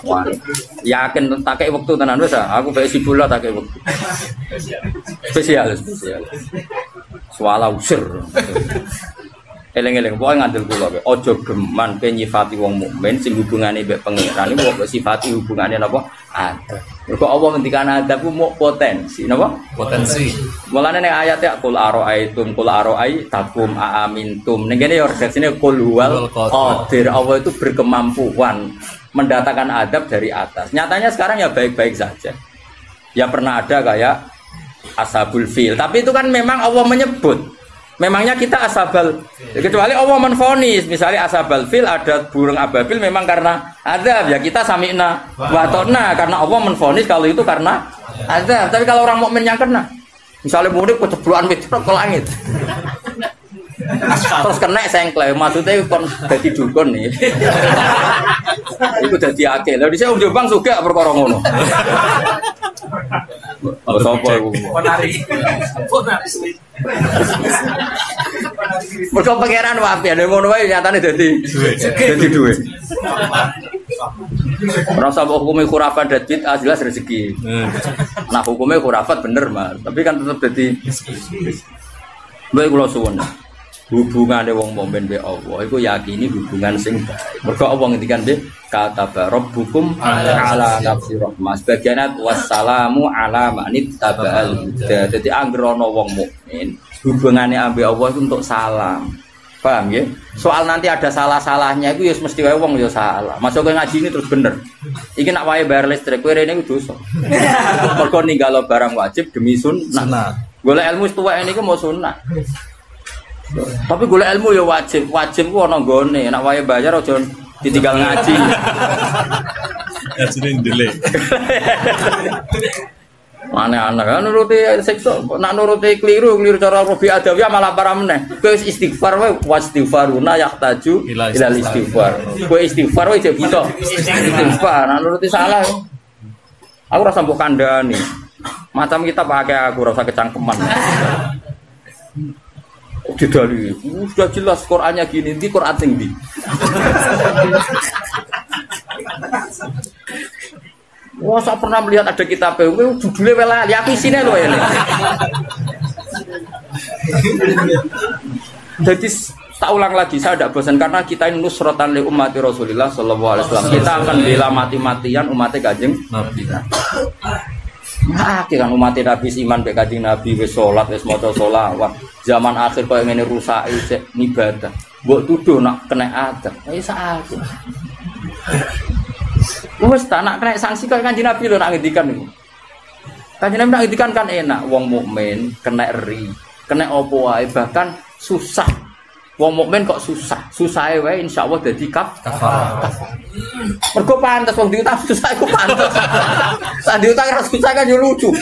Wah, yakin tak kei wektu tenan wis aku bae sibula tak kei wektu. Spesial. Suala usir. Eleng-eleng pokoke ngandel kula kowe. Aja geman pe nyifati wong mukmin sing hubungane mbek pangeran iki kok sifati hubungane napa? Ada. Mergo Allah ngendikan adab ku muk potensi, napa? Potensi. Mulane ning ayat ya qul araaitum qul araai takum aamintum. Ning kene ya redaksine qul huwal qadir. Allah itu berkemampuan mendatangkan adab dari atas. Nyatanya sekarang ya baik-baik saja. Ya pernah ada kayak ashabul fil, tapi itu kan memang Allah menyebut. Memangnya kita asabal, kecuali Allah menfonis, misalnya asabal fil ada burung ababil memang karena adab ya kita sami'na wa ta'na karena Allah menfonis kalau itu karena adab. Tapi kalau orang mukmin yang kena, misalnya murid keceblokan meteor ke langit, terus kena sengklek, maksudnya kon jadi dukun nih, itu jadi akil. Lalu di sini Jombang juga perkara ngono. Sopo iku? Ponari. Mergo pangeran wae nek ngono wae nyatane dadi duwe. Ora usah hukume khurafat dan bid'ah jelas rezeki. Nah hukume khurafat bener mah, tapi kan tetep dadi bae kula suwun. Hubungane wong mukmin mbek Allah iku yakini hubungan sing baik. Mergo Allah ngendikan be kata rabbukum ala nafsi rahmah. Sebagian wassalamu ala manit tabal huda. Dadi anggere ana wong mukmin hubungane ambek Allah itu untuk salam. Paham ya? Soal nanti ada salah-salahnya itu ya mesti wae wong ya salah. Masuk ke ngaji ini terus bener. Iki nak wae bayar listrik kowe rene iku dosa. Mergo ninggalo barang wajib demi sunnah. Golek ilmu tuwek niku mau sunnah. Tapi golek ilmu ya wajib ku ana nggone, nek wae bayar aja ditinggal ngaji. Ngajine ndelek. Aneh-aneh kan nuruti siksa, nek nuruti keliru cara Rabi Adawiyah malah parah meneh. Kowe istighfar wae wastighfaruna yahtaju ila istighfar. Kowe istighfar wae jek bisa. Istighfar, nek nuruti salah. Aku rasa mbok kandhani. Macam kita pakai aku rasa kecangkeman. Didali, sudah jelas Qurannya gini, di Quran tinggi. Wah, saya pernah melihat ada kitab judulnya welali, aku isinya loh ini. Jadi tak ulang lagi, saya tidak bosan karena kita ini nusratan li ummati Rasulillah sallallahu alaihi wasallam. Kita akan bela mati-matian umatnya Kanjeng Nabi. Nah, kan umat Nabi iman be Kanjeng Nabi wis salat wis maca selawat. Zaman akhir koyo ngene rusake sik ibadah. Mbok tuduh nak kena adab. Wis aku. Wis tak nak kena sanksi koyo Kanjeng Nabi lho nak ngendikan niku. Kanjeng Nabi nak ngendikan kan enak wong mukmin kena ri, kena apa wae bahkan susah Wong mukmin kok susah. Susahe wae insyaallah dadi kafar. Mergo pantes wong diutang susah iku pantes. Lah diutang ora susah kan yo lucu.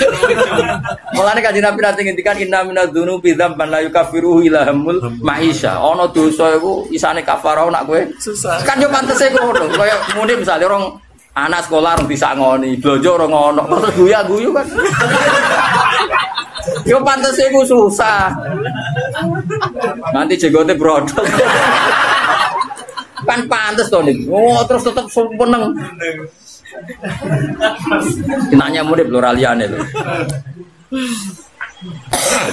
Mulane Kanjeng Nabi nate ngendikan inna minadz-dzunubi dzamban la yukaffiruhu ila hamul maisha. Ana dosa iku isane kafarah nak kowe susah. Kan yo pantese ngono. Kaya muni misale orang anak sekolah orang disangoni, blonjo orang ngono, terus guyu kan. Yo pantes iku susah. Nanti jenggote brodol. Kan pantes to nih. Oh, terus tetep seneng. Nanya murid pluraliane lho.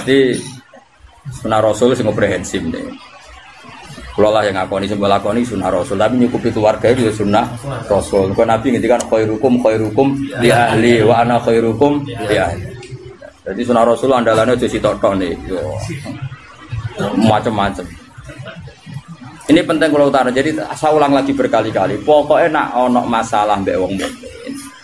Jadi sunah Rasul sing komprehensif nih. Kalau lah yang ngakoni sembah lakoni sunnah Rasul, tapi nyukupi keluarga itu sunnah Rasul. Kalau Nabi ngintikan khairukum li ahli wa ana khairukum li ahli. Jadi sunnah Rasul andalannya jadi sitok nih, macam-macam. Ini penting kalau utara. Jadi saya ulang lagi berkali-kali. Pokoknya nak ono masalah mbek wong mukmin,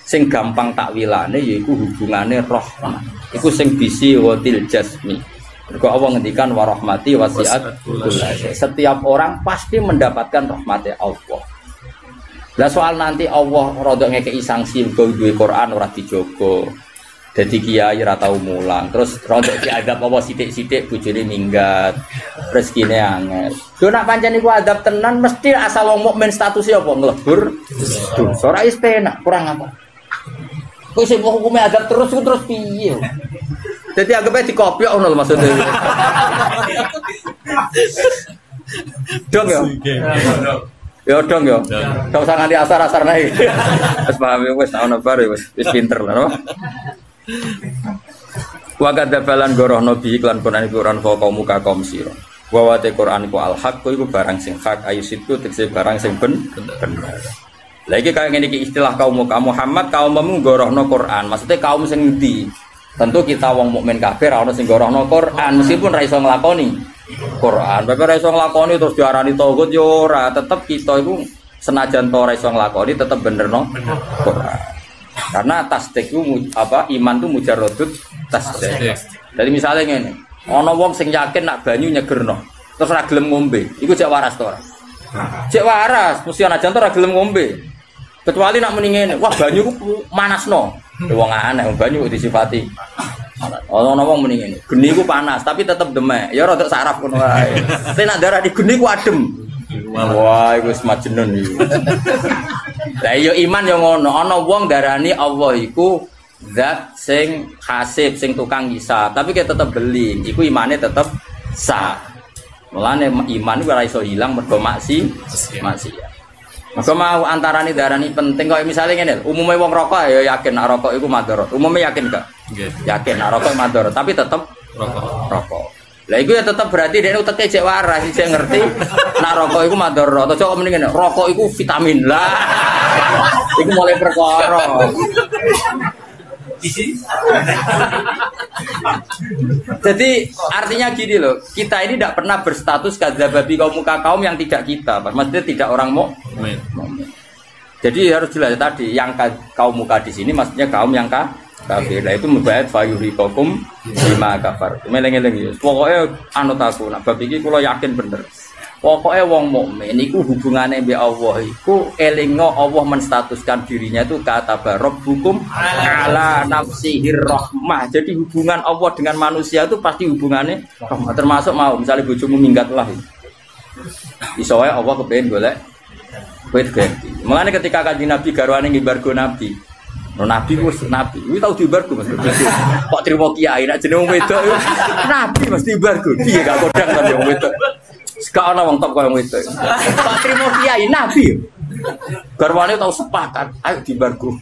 sing gampang takwilane yaiku hubungane rahmah. Iku sing bisi watil jasmi. Mergo Allah ngendikan warahmati wasiat kullasa. Setiap orang pasti mendapatkan rahmatnya Allah. Lah soal nanti Allah rodok ngekeki sanksi mergo duwe Quran ora dijogo. Dadi kiai ora tau mulang, terus rodok diadab apa sithik-sithik bojone minggat. Rezekine angel. Yo nak pancen iku adab tenan mesti asal wong mukmin statusnya apa nglebur. Dosa ora wis penak, kurang apa. Kok sing hukume adab terus piye? Jadi anggapnya dikopiok ngono maksudnya. Dong ya. Ya dong ya. Enggak usah nganti asar-asar naik. Wis paham wis ana bar wis pinter lah, no. Wa kadzabalan gorohno bi iklan Quran kaum muka kaum sira. Wa wa te Quran iku al-haq iku barang sing hak ayu situ tekse barang sing bener. Lagi kaya ngene iki istilah kaum Muhammad kaummu gorohno Quran. Maksudnya kaum sing endi? Tentu kita wong mukmin kafir ana sing gorohno Quran meskipun ra iso nglakoni Quran. Bapak ra iso nglakoni terus diarani tauhid yo ora, tetep kita iku senajan to ora iso nglakoni tetep bener no Quran. Karena tasdik itu apa iman itu mujarradut tasdik. Jadi misalnya ngene, ana wong sing yakin nak banyu nyegerno, terus ra gelem ngombe, iku jek waras to ora? Jek waras, mesti ana jan to ra gelem ngombe. Kecuali nak muni ngene, wah banyu ku manasno. Wong aneh banyu disifati. Ana wong muni ngene, geni ku panas tapi tetep demek. Ya rada saraf ngono wae. Tapi nak darah di geni ku adem. Wah, iku wis majnun iki. Lah iya iman yo ngono, ana wong darani Allah iku zat sing hasib, sing tukang hisab, tapi kita tetep beli, iku imane tetep sah. Mulane iman ora iso ilang mergo maksiat. Maka mau antarane darani penting kok misalnya ngene, umume wong rokok ya yakin nek rokok iku madharat. Umume yakin gak? Nggih. Yakin nek rokok madharat, tapi tetep rokok. Lah iku ya tetep berarti dekne uteke jek waras, jek ngerti nek rokok iku madharat. Aja kok mending ngene, rokok iku vitamin. Lah. Iku mulai perkara. Jadi artinya gini loh, kita ini tidak pernah berstatus kadzababi kaum yang tidak kita, maksudnya tidak orang mukmin. Jadi harus jelas tadi yang kaum muka di sini maksudnya kaum yang kafir. Nah itu mubayat fayuriqakum bima kafar. Meleng-eleng ya. Pokoknya anut aku, nak bab iki kula yakin bener. Pokoknya wong mukmin iku hubungane mbek Allah iku elingo Allah menstatuskan dirinya itu kata rabbukum ala nafsihir rahmah. Jadi hubungan Allah dengan manusia itu pasti hubungannya rahmah. Termasuk mau misalnya bojomu minggat lah. Iso wae Allah kepengin golek kowe ganti. Mulane ketika Kanjeng Nabi garwane ngimbargo Nabi. Nabi wis nabi. Kuwi tau diimbargo Mas. Kok trimo kiai nek jeneng wedok Nabi mesti diimbargo. Piye gak kodang ta wong wedok. Sekarang orang top kau itu. Pak Trimo Kiai Nabi. Garwane tahu sepakat. Ayo dibargo.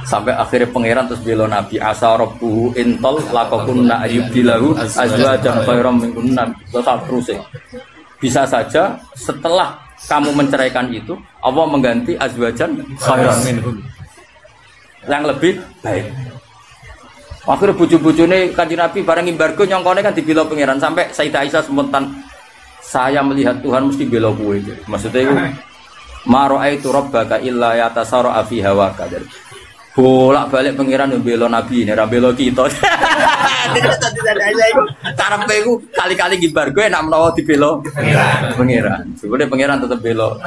Sampai akhirnya pangeran terus bela Nabi asa rabbuhu intol lakokunna ayyubdilahu azwajan khairam minkunna. Terus bisa saja setelah kamu menceraikan itu Allah mengganti azwajan khairam minhum yang lebih baik. Akhirnya bucu-bucune Kanjeng Nabi bareng embargo nyongkone kan dibela pangeran sampai Sayyidah Aisyah spontan saya melihat Tuhan mesti bela kowe. Maksudnya itu ma ra'aitu rabbaka illa yatasarra fi hawaka. bolak-balik pangeran yo bela nabi ini, ra bela kita. Karepe iku kali-kali gibar gue nek menawa dibela pangeran. Sebule pangeran tetep bela.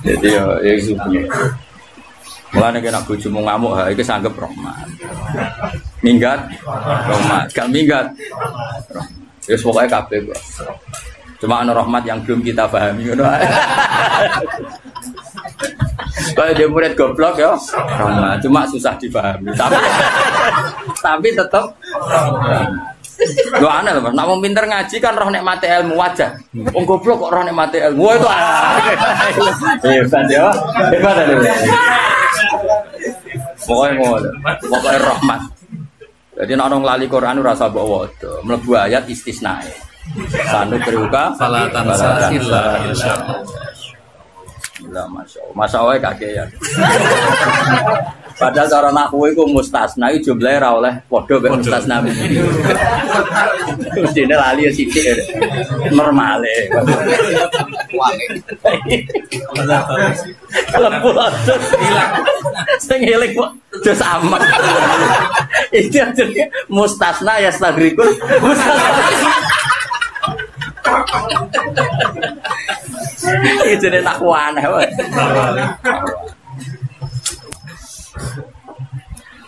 Jadi ya itu. Mulane kena bojomu ngamuk ha iki sanggep rahmat. Minggat rahmat, gak minggat. Ya pokoke kabeh kok. Cuma ana rahmat yang belum kita pahami ngono ae. Kalau dia murid goblok ya, rahmat. Cuma susah dipahami. Tapi tetap lo aneh loh, nak mau pinter ngaji kan roh nikmati ilmu wajah. Wong goblok kok roh nikmati ilmu. Wah itu hebat ya. Hebat ada. Pokoknya rahmat. Jadi nak orang lali Quran rasa bawa itu, melebu ayat istisna. Sanu beruka, Salatan illa insyaallah. Lah masya Allah kakean. Padahal cara nahwu iku mustasna iku jumlahe ra oleh padha mek mustasna. Mestine lali sithik normale. Kalau pulang hilang. Sing eling kok dos amat. Itu artinya mustasna ya stagrikul. Itu dia tak aneh.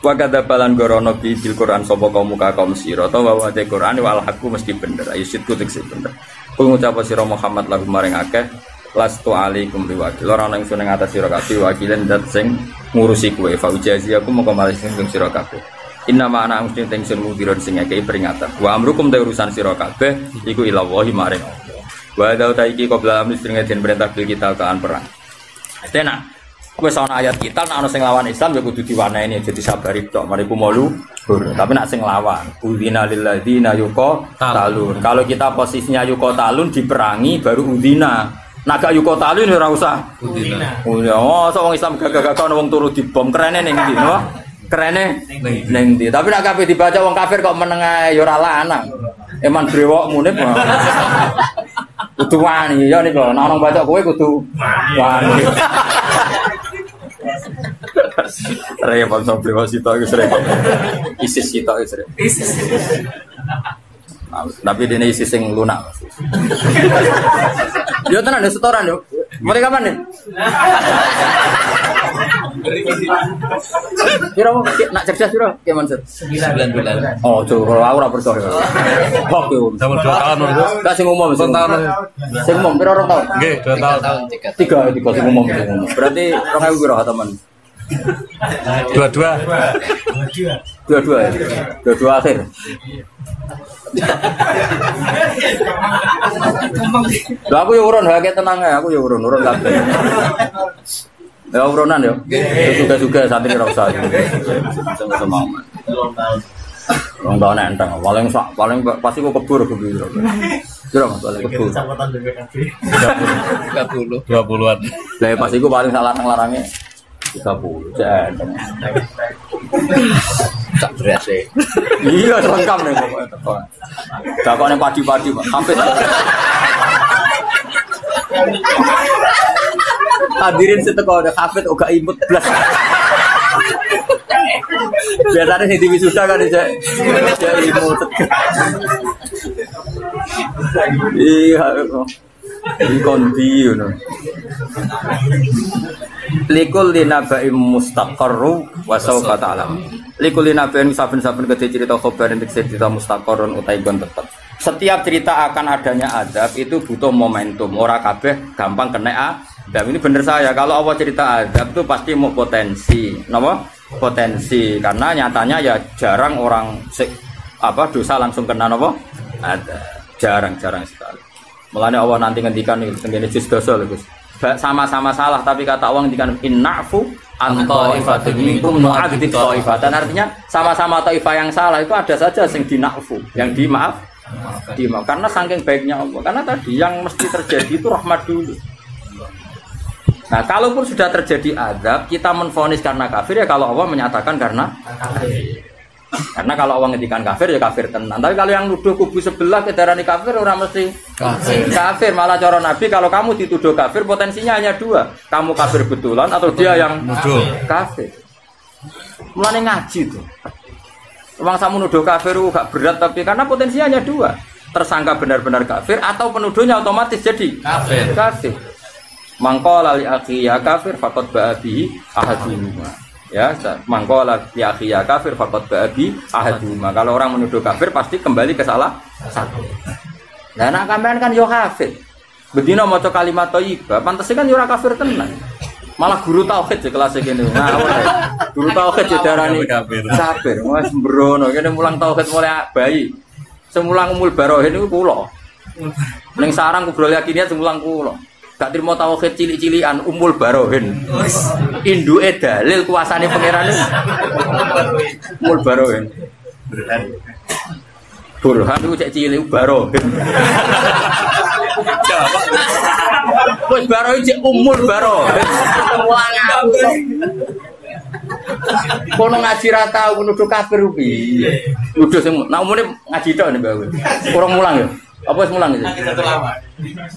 Wakada balan gorono bil Quran sapa kaum muka kaum sira ta wa te Quran wal haqqu mesti bener ayo sitku tekse bener pengucap sira Muhammad lagu maring akeh lastu alaikum biwakil ora ana ingsun ing atas sira kabeh wakilen dat sing ngurusi kowe fa ujazi aku mongko malis sing sira kabeh inna ma ana mesti ingsun mudiron sing akeh peringatan wa amrukum te urusan sira kabeh iku ilawahi maring Allah wa dauta iki qabla amri sing den perintah bil kita kaan perang tenan. Wes ana ayat kita nek ana sing lawan Islam ya kudu diwaneni jadi sabari tok mariku malu. Tapi nek sing lawan udina lil ladzina yuqatalun. Kalau kita posisinya yuqatalun diperangi baru udina. Nek gak yuqatalun ora usah udina. Oh, wong Islam gagah-gagah ana wong turu dibom kerene ning ndi, no? Kerene ning ndi. Tapi nek kabeh dibaca wong kafir kok meneng ae ya ora lanang. Eman brewokmu ne. Kudu wani ya niku. Nek orang baca kowe kudu wani. Repot sampai wasito itu repot. ISIS itu repot. ISIS. Tapi ini ISIS yang lunak. Dia tenan ada setoran yuk. Mulai kapan nih? Kira nak cerdas kira gimana sih? 9 bulan. Oh, coba aku ora percaya. Oke, Sama 2 tahun lho. Enggak sing umum. Sing tahun. Sing umum pira orang tahun? Nggih, 2 tahun. 3 sing umum. Berarti 2000 pira teman? 22 ya? 22 akhir. Lah aku ya urun hake tenang ya, aku ya urun kabeh. Ya urunan ya. Juga santri ora usah. Sama-sama. Wong tahun enteng, paling pasti kok kebur. Kira Mas balik kebur. 20-an. Lah pas iku paling sak larang-larange 30 enteng. Sak beras e. Iya lengkap nih pokoknya teko. Dakone padi-padi Pak. Hafid. Hadirin seteko ada hafid uga imut blas. Biasanya sing diwisuda kan cek. Cek imut. Iya kok. Iki kondi ngono. Likul linabai mustaqarru wa sawfa ta'lam. Likul linabai saben-saben kedhe cerita khabar entuk cerita mustaqarrun utai gon tetep. Setiap cerita akan adanya azab itu butuh momentum. Ora kabeh gampang kena azab. Ini bener saya kalau Allah cerita azab itu pasti mau potensi. Napa? Potensi karena nyatanya ya jarang orang dosa langsung kena napa? Ada. Jarang sekali. Mulane Allah nanti ngendikan iki tengene juz dosa lho Gus. Sama-sama salah tapi kata Allah ngendikan innafu an taifatin minkum nu'adzib taifatan artinya sama-sama taifah yang salah itu ada saja yang dinafu, yang dimaaf. Karena saking baiknya Allah. Karena tadi yang mesti terjadi itu rahmat dulu. Nah, kalaupun sudah terjadi azab, kita menvonis karena kafir ya kalau Allah menyatakan karena kafir. Karena kalau orang ngendikan kafir ya kafir tenan. Tapi kalau yang nuduh kubu sebelah kedarani kafir orang mesti kafir. Malah cara Nabi kalau kamu dituduh kafir potensinya hanya dua. Kamu kafir betulan atau dia yang nuduh kafir. Mulane ngaji tuh. Orang samu nuduh kafir gak berat tapi karena potensinya hanya dua. Tersangka benar-benar kafir atau penuduhnya otomatis jadi kafir. Mangqala li akhi ya kafir faqad ba'abihi ahaduhuma. Ya, mangqala li akhi ya kafir faqad ba'abi ahaduhuma. Kalau orang menuduh kafir pasti kembali ke salah satu. Nah, anak kampean kan yo kafir. Bedina maca kalimat thayyibah, pantese kan yo ora kafir tenan. Malah guru tauhid di kelas kene. Nah, guru tauhid yo darani kafir. Wes sembrono kene mulang tauhid mulai bayi. Semulang umul barohin niku kula. Ning sarang kubrol yakiniat semulang kula. Gak terima tauhid cilik-cilikan umul barohin. Induke dalil kuasane pangeran umul barohin. Burhan itu cek cilik barohin. Wis barohin cek umul barohin. Kono ngaji ra tau nuduh kafir piye. Nuduh sing nak umune ngaji tok nek bae. Kurang mulang ya. Apa wis mulang iki?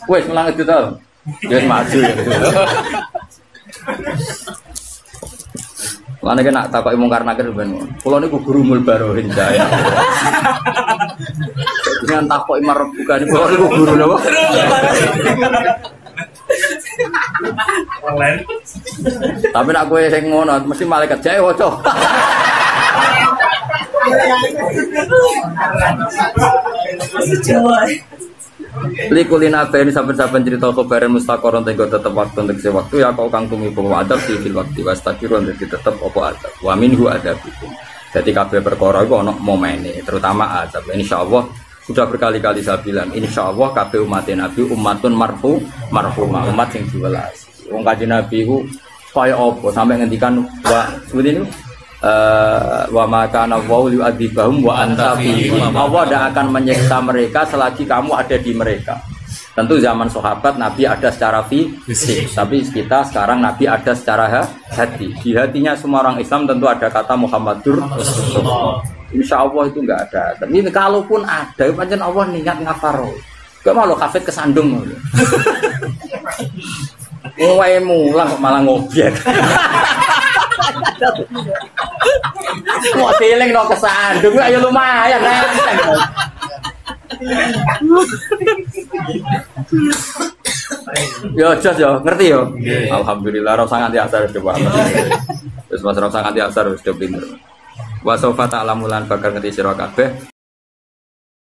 Wis mulang itu tau. Dia maju ya. Mana kena tak kau mungkar nakir ben. Kalau ni guru mulbarohin saya. Dengan tak kau imar bukan. Kalau ni guru apa? Tapi nak kau yang ngono, mesti malaikat jaya wocok. Likulina ini saben-saben cerita khabaran mustaqarron tenggo tetep waktu untuk waktu ya kau kang tumi bahwa adab fil waktu wastaqiron jadi tetep apa adab wa minhu adabikum. Jadi kabeh perkara iku ana momene terutama adab. Insyaallah sudah berkali-kali saya bilang insyaallah kabeh umat Nabi umatun marhumah umat sing diwelas. Wong Kanjeng Nabi ku kaya apa sampai ngendikan wa seperti ini wa maka nawau yu'adzibahum wa anta fihim. Allah tidak akan menyiksa mereka selagi kamu ada di mereka. Tentu zaman sahabat Nabi ada secara fisik, tapi kita sekarang Nabi ada secara hati. Di hatinya semua orang Islam tentu ada kata Muhammadur Rasulullah. Insya Allah itu enggak ada. Tapi kalaupun ada, pancen Allah niat ngafaro. Gak malu kafir kesandung. Wae mulang kok malah ngobyek. Wah, feeling no kesandung, ayo lumayan renteng. Yo jos yo, ngerti yo. Alhamdulillah, ora sangat diasar coba. Wis mas ora sangat diasar wis pinter. Wa sawfa ta'lamulan bakal ngerti sira kabeh.